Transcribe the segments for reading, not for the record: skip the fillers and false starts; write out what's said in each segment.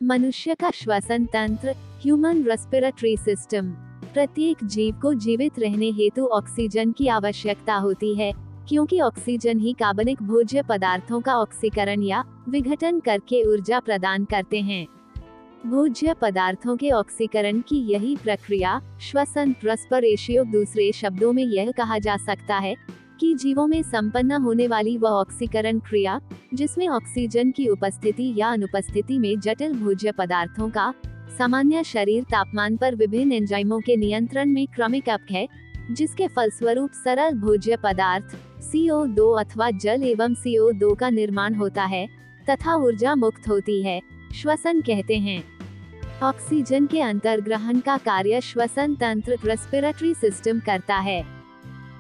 मनुष्य का श्वसन तंत्र, ह्यूमन रेस्पिरेटरी सिस्टम। प्रत्येक जीव को जीवित रहने हेतु ऑक्सीजन की आवश्यकता होती है, क्योंकि ऑक्सीजन ही कार्बनिक भोज्य पदार्थों का ऑक्सीकरण या विघटन करके ऊर्जा प्रदान करते हैं। भोज्य पदार्थों के ऑक्सीकरण की यही प्रक्रिया श्वसन रेस्पिरेशन। दूसरे शब्दों में यह कहा जा सकता है कि जीवों में संपन्न होने वाली वह ऑक्सीकरण क्रिया, जिसमें ऑक्सीजन की उपस्थिति या अनुपस्थिति में जटिल भोज्य पदार्थों का सामान्य शरीर तापमान पर विभिन्न एंजाइमों के नियंत्रण में क्रमिक अप है, जिसके फलस्वरूप सरल भोज्य पदार्थ CO2 अथवा जल एवं CO2 का निर्माण होता है तथा ऊर्जा मुक्त होती है, श्वसन कहते हैं। ऑक्सीजन के अंतर्ग्रहण का कार्य श्वसन तंत्र रेस्पिरेटरी सिस्टम करता है।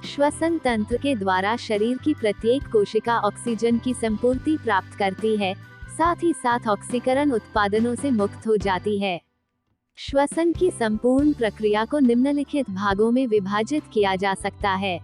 श्वसन तंत्र के द्वारा शरीर की प्रत्येक कोशिका ऑक्सीजन की संपूर्ति प्राप्त करती है, साथ ही साथ ऑक्सीकरण उत्पादनों से मुक्त हो जाती है। श्वसन की संपूर्ण प्रक्रिया को निम्नलिखित भागों में विभाजित किया जा सकता है।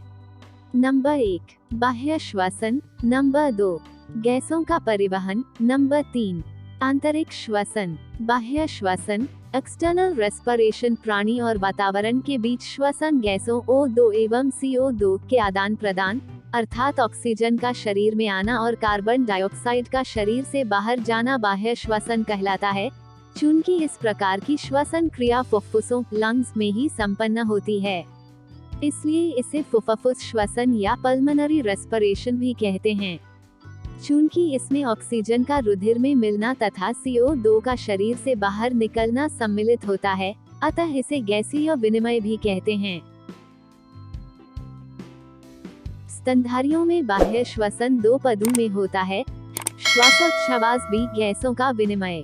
नंबर 1, बाह्य श्वसन। नंबर 2, गैसों का परिवहन। नंबर 3, आंतरिक श्वसन। बाह्य श्वसन, एक्सटर्नल रेस्पिरेशन, प्राणी और वातावरण के बीच श्वसन गैसों O2 एवं CO2 के आदान प्रदान, अर्थात ऑक्सीजन का शरीर में आना और कार्बन डाइऑक्साइड का शरीर से बाहर जाना बाह्य श्वसन कहलाता है। चूंकि इस प्रकार की श्वसन क्रिया फुफ्फुसों लंग्स में ही संपन्न होती है, इसलिए इसे फुफ्फुस श्वसन या पल्मोनरी रेस्पिरेशन भी कहते हैं। चूंकि इसमें ऑक्सीजन का रुधिर में मिलना तथा CO2 का शरीर से बाहर निकलना सम्मिलित होता है, अतः इसे गैसीय विनिमय भी कहते हैं। स्तनधारियों में बाह्य श्वसन 2 पदों में होता है, श्वासोच्छ्वास भी गैसों का विनिमय।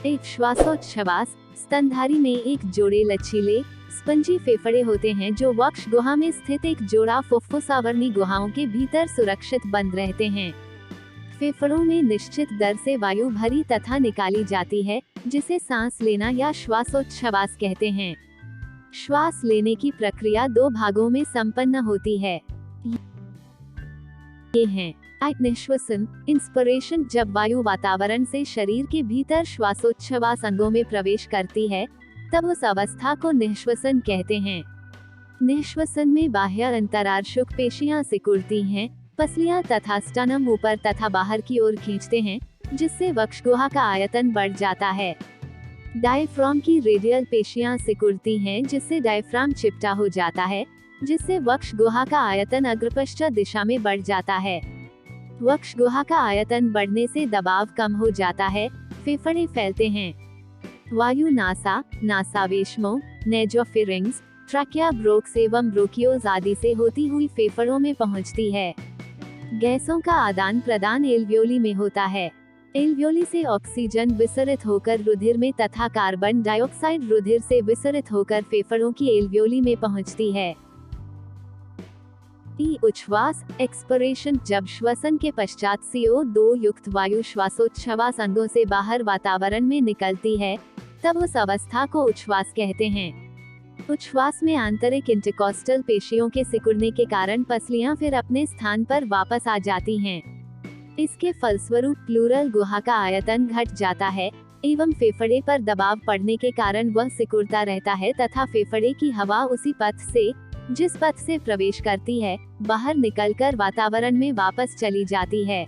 एक श्वासोच्छ्वास, स्तनधारी में एक जोड़े लचीले स्पंजी फेफड़े होते हैं जो वक्ष गुहा में स्थित एक जोड़ा फुफ्फुस आवरणी गुहाओं के भीतर सुरक्षित बंद रहते हैं। फेफड़ों में निश्चित दर से वायु भरी तथा निकाली जाती है, जिसे सांस लेना या श्वासोच्छ्वास कहते हैं। श्वास लेने की प्रक्रिया 2 भागों में संपन्न होती है। ये हैं निश्वसन, इंस्पिरेशन, जब वायु वातावरण से शरीर के भीतर श्वासोच्छ्वास अंगों में प्रवेश करती है, तब उस अवस्था को निश्वसन कहते हैं। निश्वसन में बाह्य अंतरार्शुक पेशियां सिकुड़ती हैं, पसलियां तथा स्टनम ऊपर तथा बाहर की ओर खींचते हैं, जिससे वक्ष गुहा का आयतन बढ़ जाता है। डायफ्राम की रेडियल पेशियां सिकुड़ती हैं, जिससे डायफ्राम चिपटा हो जाता है, जिससे वक्ष गुहा का आयतन अग्रपश्चात दिशा में बढ़ जाता है। वक्ष गुहा का आयतन बढ़ने से दबाव कम हो जाता है, फेफड़े फैलते हैं। वायु नासा, नासावेशमों, नेजोफिरिंग्स, ट्रैकिया, ब्रोक्स एवं ब्रोकियोज आदि से होती हुई फेफड़ों में पहुंचती है। गैसों का आदान प्रदान एल्वियोली में होता है। एल्वियोली से ऑक्सीजन विसरित होकर रुधिर में तथा कार्बन डाइऑक्साइड रुधिर से विसरित होकर फेफड़ों की एल्वियोली में पहुंचती है। उच्छ्वास, एक्सपिरेशन, जब श्वसन के पश्चात CO2 युक्त वायु श्वासोच्छ्वास अंगों से बाहर वातावरण में निकलती है, तब उस अवस्था को उच्छ्वास कहते हैं। उच्छ्वास में आंतरिक इंटरकोस्टल पेशियों के सिकुड़ने के कारण पसलियां फिर अपने स्थान पर वापस आ जाती हैं। इसके फलस्वरूप प्लूरल गुहा का आयतन घट जाता है एवं फेफड़े पर दबाव पड़ने के कारण वह सिकुड़ता रहता है तथा फेफड़े की हवा उसी पथ से, जिस पथ से प्रवेश करती है, बाहर निकलकर वातावरण में वापस चली जाती है।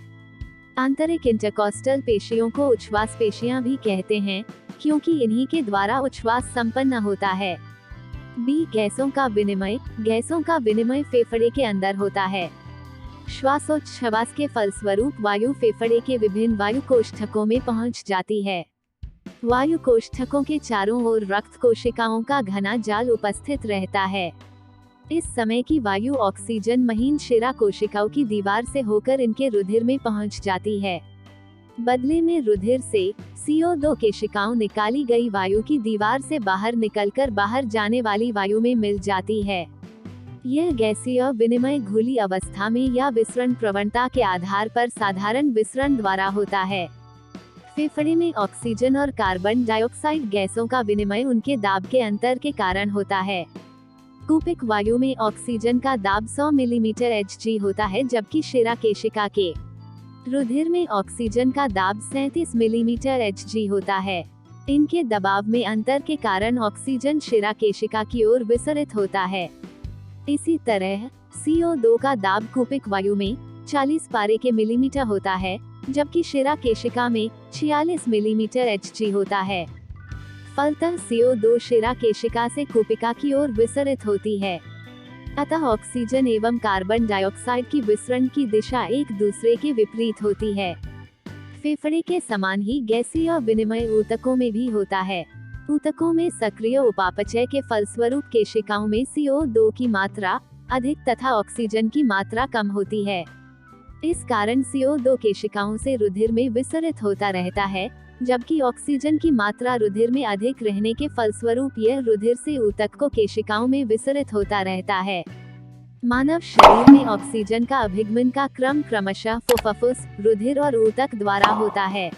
आंतरिक इंटरकोस्टल पेशियों को उच्छ्वास पेशियां भी कहते हैं, क्योंकि इन्हीं के द्वारा उच्छ्वास संपन्न होता है। बी, गैसों का विनिमय। गैसों का विनिमय फेफड़े के अंदर होता है। श्वासोच्छ्वास के फलस्वरूप वायु फेफड़े के विभिन्न वायु कोष्ठकों में पहुंच जाती है। वायु कोष्ठकों के चारों ओर रक्त कोशिकाओं का घना जाल उपस्थित रहता है। इस समय की वायु ऑक्सीजन महीन शिरा कोशिकाओं की दीवार से होकर इनके रुधिर में पहुंच जाती है। बदले में रुधिर से CO2 केशिकाओं निकाली गई वायु की दीवार से बाहर निकलकर बाहर जाने वाली वायु में मिल जाती है। यह गैसीय विनिमय घुली अवस्था में या विसरण प्रवणता के आधार पर साधारण विसरण द्वारा होता है। फेफड़े में ऑक्सीजन और कार्बन डाइऑक्साइड गैसों का विनिमय उनके दाब के अंतर के कारण होता है। कूपिक वायु में ऑक्सीजन का दाब 100 मिलीमीटर Hg होता है, जबकि शिरा केशिका के रुधिर में ऑक्सीजन का दाब 37 मिलीमीटर Hg होता है। इनके दबाव में अंतर के कारण ऑक्सीजन शिरा केशिका की ओर विसरित होता है। इसी तरह CO2 का दाब कूपिक वायु में 40 पारे के मिलीमीटर होता है, जबकि शिरा केशिका में 46 मिलीमीटर Hg होता है। फलतः CO2 शिरा केशिका से कूपिका की ओर विसरित होती है। अतः ऑक्सीजन एवं कार्बन डाइऑक्साइड की विसरण की दिशा एक दूसरे के विपरीत होती है। फेफड़े के समान ही गैसीय विनिमय ऊतकों में भी होता है। ऊतकों में सक्रिय उपापचय के फलस्वरूप केशिकाओं में CO2 की मात्रा अधिक तथा ऑक्सीजन की मात्रा कम होती है। इस कारण CO2 केशिकाओं से रुधिर में विसरित होता रहता है, जबकि ऑक्सीजन की मात्रा रुधिर में अधिक रहने के फलस्वरूप यह रुधिर से ऊतक को केशिकाओं में विसरित होता रहता है। मानव शरीर में ऑक्सीजन का अभिगमन का क्रम क्रमशः फुफ्फुस, रुधिर और ऊतक द्वारा होता है।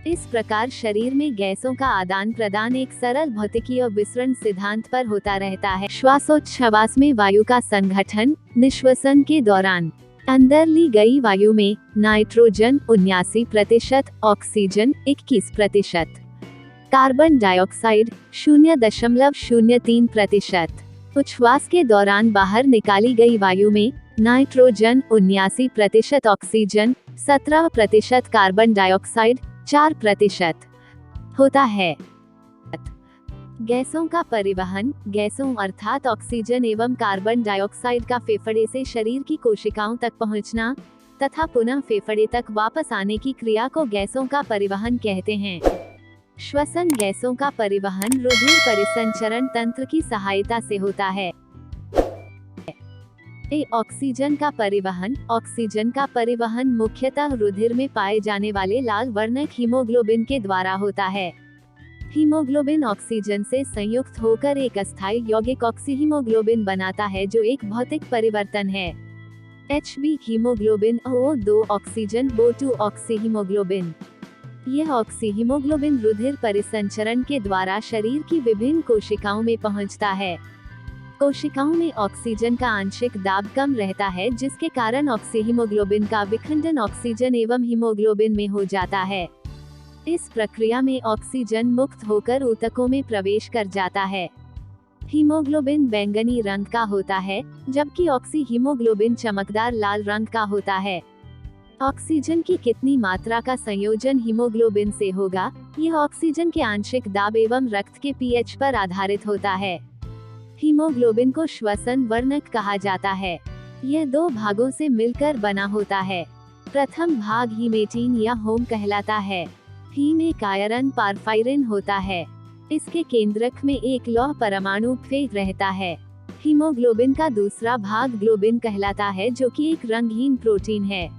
इस प्रकार शरीर में गैसों का आदान प्रदान एक सरल भौतिकीय विसरण सिद्धांत पर होता रहता है। श्वासोच्छ्वास में वायु का संघटन, निश्वसन के दौरान अंदर ली गई वायु में नाइट्रोजन 79%, ऑक्सीजन 21%, कार्बन डाइऑक्साइड 0.03%। उच्छ्वास के दौरान बाहर निकाली गई वायु में नाइट्रोजन 79%, ऑक्सीजन 17%, कार्बन डाइऑक्साइड 4% होता है। गैसों का परिवहन, गैसों अर्थात ऑक्सीजन एवं कार्बन डाइऑक्साइड का फेफड़े से शरीर की कोशिकाओं तक पहुंचना तथा पुनः फेफड़े तक वापस आने की क्रिया को गैसों का परिवहन कहते हैं। श्वसन गैसों का परिवहन रुधिर परिसंचरण तंत्र की सहायता से होता है। ऑक्सीजन का परिवहन, ऑक्सीजन का परिवहन मुख्यतः रुधिर में पाए जाने वाले लाल वर्णक हीमोग्लोबिन के द्वारा होता है। हीमोग्लोबिन ऑक्सीजन से संयुक्त होकर एक अस्थायी यौगिक ऑक्सीहीमोग्लोबिन बनाता है, जो एक भौतिक परिवर्तन है। Hb haemoglobin, O2 oxygen, O2 oxyhaemoglobin. यह ऑक्सीहीमोग्लोबिन रुधिर परिसंचरण के द्वारा शरीर की विभिन्न कोशिकाओं में पहुंचता है। कोशिकाओं में ऑक्सीजन का आंशिक दाब कम रहता है, जिसके कारण ऑक्सीहीमोग्लोबिन का विखंडन ऑक्सीजन एवं हीमोग्लोबिन में हो जाता है। इस प्रक्रिया में ऑक्सीजन मुक्त होकर ऊतकों में प्रवेश कर जाता है। हीमोग्लोबिन बैंगनी रंग का होता है, जबकि ऑक्सीहीमोग्लोबिन चमकदार लाल रंग का होता है। ऑक्सीजन की कितनी मात्रा का संयोजन हीमोग्लोबिन से होगा, यह ऑक्सीजन के आंशिक दाब एवं रक्त के पीएच पर आधारित होता है। हीमोग्लोबिन को श्वसन वर्णक कहा जाता है। यह दो भागों से मिलकर बना होता है। प्रथम भाग हीमेटीन या होम कहलाता है। हीम एक आयरन पारफायरिन होता है। इसके केंद्रक में एक लौह परमाणु फेक रहता है। हीमोग्लोबिन का दूसरा भाग ग्लोबिन कहलाता है, जो कि एक रंगहीन प्रोटीन है।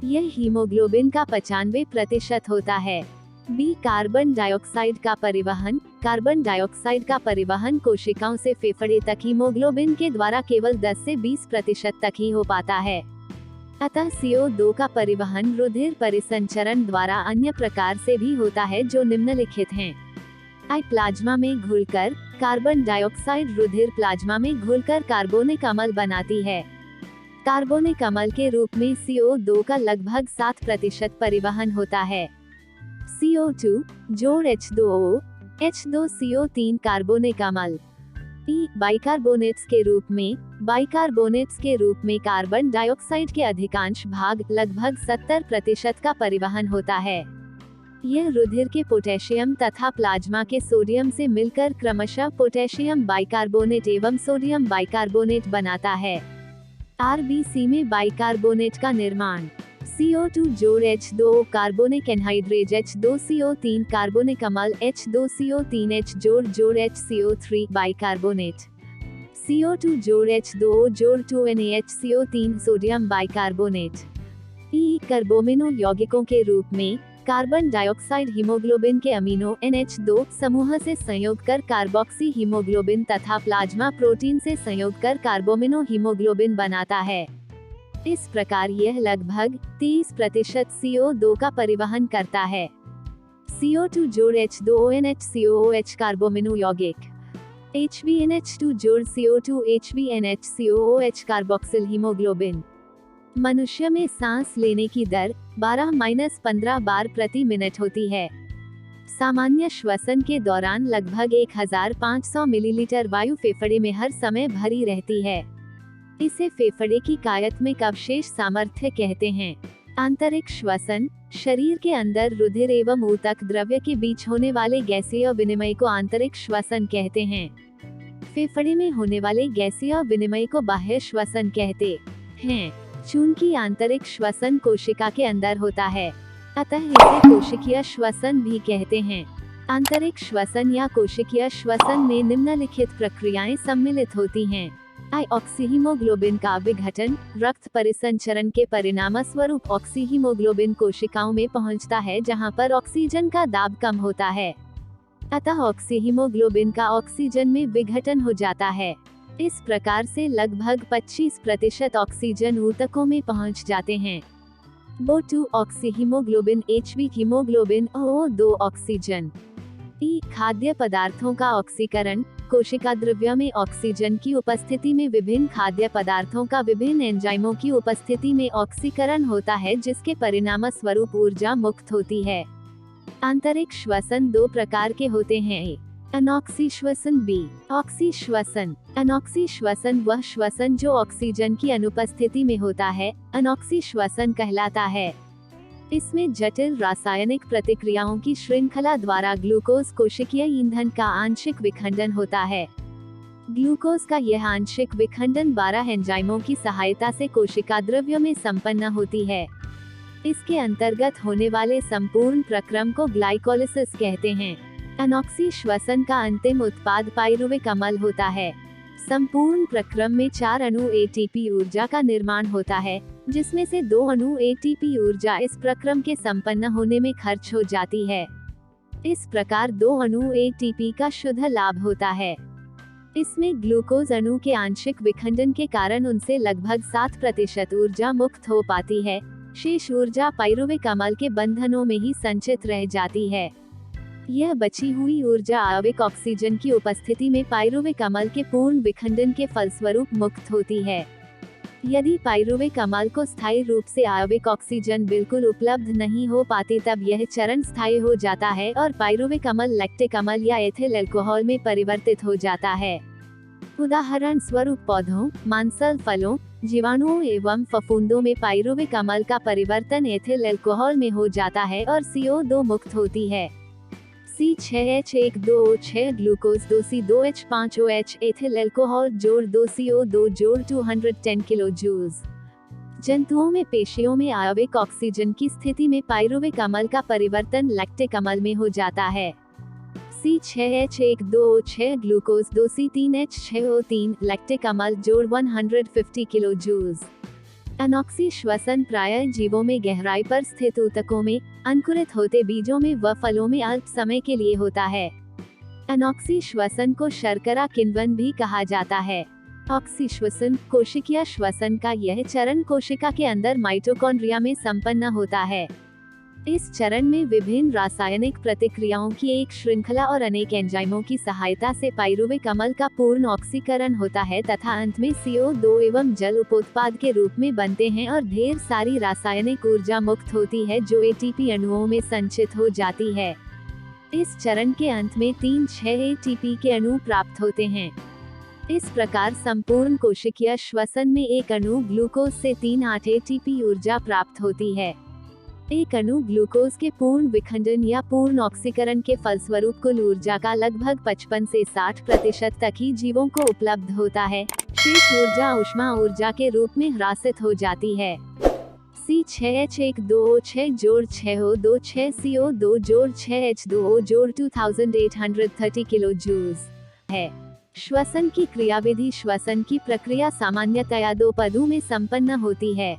यह हीमोग्लोबिन का 95% होता है। बी कार्बन डाइऑक्साइड का परिवहन, कार्बन डाइऑक्साइड का परिवहन कोशिकाओं से फेफड़े तक हीमोग्लोबिन के द्वारा केवल 10 से 20% तक ही हो पाता है। अतः CO2 का परिवहन रुधिर परिसंचरण द्वारा अन्य प्रकार से भी होता है, जो निम्नलिखित हैं। प्लाज्मा में घुलकर कार्बन डाइऑक्साइड रुधिर प्लाज्मा में घुलकर कार्बोनिक अम्ल बनाती है। कार्बोनिक अम्ल के रूप में CO2 का लगभग 7% परिवहन होता है। CO2 जोड़ H2O, H2CO3 कार्बोनिक अम्ल। बाइकार्बोनेट्स के रूप में कार्बन डाइऑक्साइड के अधिकांश भाग लगभग 70% का परिवहन होता है। यह रुधिर के पोटेशियम तथा प्लाज्मा के सोडियम से मिलकर क्रमशः पोटेशियम बाइकार्बोनेट एवं सोडियम बाइकार्बोनेट बनाता है। RBC में बाइकार्बोनेट का निर्माण। CO2 जोड़ H2O carbonic anhydrase, H2CO3 carbonic अम्ल, H2CO3H जोड़ HCO3 बाइकार्बोनेट। CO2 जोड़ H2O जोड़ 2NaHCO3 सोडियम बाइकार्बोनेट। कार्बोमिनो यौगिकों के रूप में कार्बन डाइऑक्साइड हीमोग्लोबिन के अमीनो NH2 समूह से संयोग कर कार्बोक्सी हीमोग्लोबिन तथा प्लाज्मा प्रोटीन से संयोग कर कार्बोमिनो हीमोग्लोबिन बनाता है। इस प्रकार यह लगभग 30% CO2 का परिवहन करता है। CO2 जोड़ H2ONHCOOH कार्बोमिनो यौगिक। HbNH2 जोड़ CO2 HbNHCOOH कार्बोक्सिल हीमोग्लोबिन। मनुष्य में सांस लेने की दर 12-15 बार प्रति मिनट होती है। सामान्य श्वसन के दौरान लगभग 1500 मिलीलीटर वायु फेफड़े में हर समय भरी रहती है। इसे फेफड़े की कायात्मक अवशेष सामर्थ्य कहते हैं। आंतरिक श्वसन शरीर के अंदर रुधिर एवं ऊतक द्रव्य के बीच होने वाले गैसीय विनिमय को आंतरिक श्वसन कहते हैं। फेफड़े में होने वाले गैसीय विनिमय को बाह्य श्वसन कहते हैं। चूंकि आंतरिक श्वसन कोशिका के अंदर होता है, अतः इसे कोशिकीय श्वसन भी कहते हैं। आंतरिक श्वसन या कोशिकीय श्वसन में निम्नलिखित प्रक्रियाएं सम्मिलित होती हैं। ऑक्सीहीमोग्लोबिन का विघटन। रक्त परिसंचरण के परिणामस्वरूप ऑक्सीहीमोग्लोबिन कोशिकाओं में पहुंचता है, जहां पर ऑक्सीजन का दाब कम होता है, अतः ऑक्सीहीमोग्लोबिन का ऑक्सीजन में विघटन हो जाता है। इस प्रकार से लगभग 25% ऑक्सीजन ऊतकों में पहुंच जाते हैं। O2 oxyhaemoglobin, HB haemoglobin, O2 oxygen. ई खाद्य पदार्थों का ऑक्सीकरण। कोशिका द्रव्य में ऑक्सीजन की उपस्थिति में विभिन्न खाद्य पदार्थों का विभिन्न एंजाइमों की उपस्थिति में ऑक्सीकरण होता है, जिसके परिणामस्वरूप ऊर्जा मुक्त होती है। आंतरिक श्वसन दो प्रकार के होते हैं। अनॉक्सी श्वसन, बी ऑक्सी श्वसन। अनॉक्सी श्वसन वह श्वसन जो ऑक्सीजन की अनुपस्थिति में होता है, अनॉक्सी श्वसन कहलाता है। इसमें जटिल रासायनिक प्रतिक्रियाओं की श्रृंखला द्वारा ग्लूकोज कोशिकीय ईंधन का आंशिक विखंडन होता है। ग्लूकोज का यह आंशिक विखंडन 12 एंजाइमों की सहायता से कोशिका द्रव्य में संपन्न होती है। इसके अंतर्गत होने वाले संपूर्ण प्रक्रम को ग्लाइकोलिसिस कहते हैं। अनॉक्सी श्वसन का अंतिम उत्पाद पाइरुविक अम्ल होता है। संपूर्ण प्रक्रम में 4 अणु एटीपी ऊर्जा का निर्माण होता है, जिसमें से 2 अणु एटीपी ऊर्जा इस प्रक्रम के संपन्न होने में खर्च हो जाती है। इस प्रकार 2 अणु एटीपी का शुद्ध लाभ होता है। इसमें ग्लूकोज अणु के आंशिक विखंडन के कारण उनसे लगभग 7% ऊर्जा मुक्त हो पाती है। शेष ऊर्जा पाइरुविक अम्ल के बंधनों में ही संचित रह जाती है। यह बची हुई ऊर्जा आणविक ऑक्सीजन की उपस्थिति में पाइरुविक अम्ल के पूर्ण विखंडन के फलस्वरूप मुक्त होती है। यदि पाइरुविक अम्ल को स्थायी रूप से आणविक ऑक्सीजन बिल्कुल उपलब्ध नहीं हो पाती, तब यह चरण स्थायी हो जाता है और पाइरुविक अम्ल लैक्टिक अम्ल या एथिल अल्कोहल में परिवर्तित हो जाता है। उदाहरण स्वरूप पौधों, मांसल फलों, जीवाणुओं एवं फफूंदों में पाइरुविक अम्ल का परिवर्तन एथिल अल्कोहल में हो जाता है और CO2 मुक्त होती है। C6H12O6 glucose 2C2H5OH ethyl alcohol जोड़ 2CO2 जोड़ 210 किलो जूल। जंतुओं में पेशियों में आणविक ऑक्सीजन की स्थिति में पाइरुविक अम्ल का परिवर्तन लैक्टिक अम्ल में हो जाता है। C6H12O6 ग्लूकोज 2C3H6O3 लैक्टिक अम्ल जोड़ 150 किलो जूल। अनॉक्सी श्वसन प्रायः जीवों में गहराई पर स्थित ऊतकों में, अंकुरित होते बीजों में व फलों में अल्प समय के लिए होता है। अनॉक्सी श्वसन को शर्करा किण्वन भी कहा जाता है। ऑक्सी श्वसन, कोशिकीय श्वसन का यह चरण कोशिका के अंदर माइटोकॉन्ड्रिया में संपन्न होता है। इस चरण में विभिन्न रासायनिक प्रतिक्रियाओं की एक श्रृंखला और अनेक एंजाइमों की सहायता से पाइरुविक अम्ल का पूर्ण ऑक्सीकरण होता है तथा अंत में CO2 एवं जल उपोत्पाद के रूप में बनते हैं और ढेर सारी रासायनिक ऊर्जा मुक्त होती है, जो एटीपी अणुओं में संचित हो जाती है। इस चरण के अंत में 3-6 एटीपी के अणु प्राप्त होते हैं। इस प्रकार संपूर्ण कोशिकीय श्वसन में एक अणु ग्लूकोज से 3-8 एटीपी ऊर्जा प्राप्त होती है। एक अणु ग्लूकोज के पूर्ण विखंडन या पूर्ण ऑक्सीकरण के फलस्वरूप कुल ऊर्जा का लगभग 55 से 60% तक ही जीवों को उपलब्ध होता है। शेष ऊर्जा ऊष्मा ऊर्जा के रूप में ह्रासित हो जाती है। C6H12O6 जोड़ 6O2 6CO2 जोड़ 6H2O जोड़ 2830 किलो जूल है। श्वसन की क्रियाविधि। श्वसन की प्रक्रिया सामान्यतया 2 पदों में संपन्न होती है।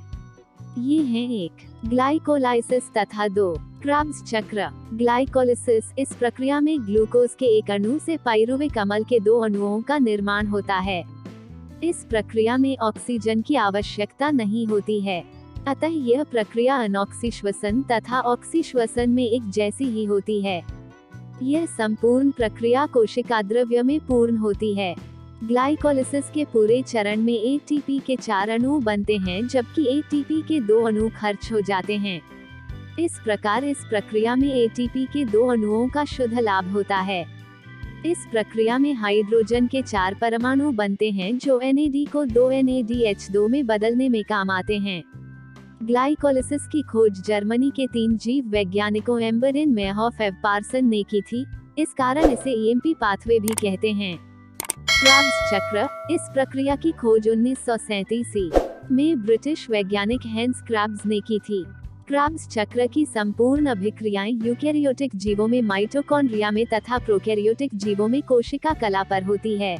ये हैं 1. ग्लाइकोलाइसिस तथा 2. क्राब्स चक्र। ग्लाइकोलिसिस, इस प्रक्रिया में ग्लूकोज के एक अणु से पाइरुविक अम्ल के 2 अणुओं का निर्माण होता है। इस प्रक्रिया में ऑक्सीजन की आवश्यकता नहीं होती है, अतः यह प्रक्रिया अनॉक्सी श्वसन तथा ऑक्सी श्वसन में एक जैसी ही होती है। यह संपूर्ण प्रक्रिया कोशिका द्रव्य में पूर्ण होती है। ग्लाइकोलिसिस के पूरे चरण में एटीपी के 4 अणु बनते हैं, जबकि एटीपी के 2 अणु खर्च हो जाते हैं। इस प्रकार इस प्रक्रिया में एटीपी के 2 अणुओं का शुद्ध लाभ होता है। इस प्रक्रिया में हाइड्रोजन के 4 परमाणु बनते हैं, जो NAD को 2 NADH2 में बदलने में काम आते हैं। ग्लाइकोलिसिस की खोज जर्मनी के 3 जीव वैज्ञानिकों एम्बरिन मेहॉफ एव पार्सन ने की थी, इस कारण इसे EMP पाथवे भी कहते हैं। क्राब्स चक्र, इस प्रक्रिया की खोज 1937 में ब्रिटिश वैज्ञानिक हेंस क्राब्स ने की थी। क्राब्स चक्र की संपूर्ण अभिक्रियाएं यूकेरियोटिक जीवों में माइटोकॉन्ड्रिया में तथा प्रोकैरियोटिक जीवों में कोशिका कला पर होती है।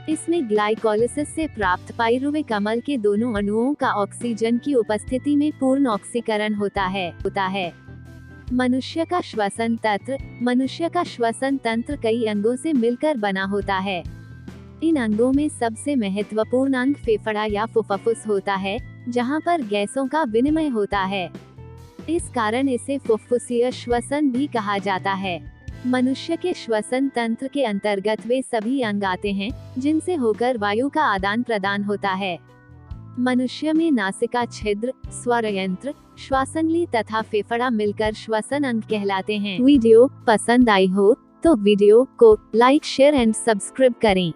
इसमें ग्लाइकोलिसिस से प्राप्त पाइरुविक अम्ल के दोनों अणुओं का ऑक्सीजन की उपस्थिति में पूर्ण ऑक्सीकरण होता है। मनुष्य का श्वसन तंत्र कई अंगों से मिलकर बना होता है। इन अंगों में सबसे महत्वपूर्ण अंग फेफड़ा या फुफ्फुस होता है, जहां पर गैसों का विनिमय होता है। इस कारण इसे फुफ्फुसीय श्वसन भी कहा जाता है। मनुष्य के श्वसन तंत्र के अंतर्गत वे सभी अंग आते हैं, जिनसे होकर वायु का आदान प्रदान होता है। मनुष्य में नासिका छिद्र, स्वरयंत्र, श्वासनली तथा फेफड़ा मिलकर श्वसन अंग कहलाते हैं। वीडियो पसंद आई हो तो वीडियो को लाइक, शेयर एंड सब्सक्राइब करें।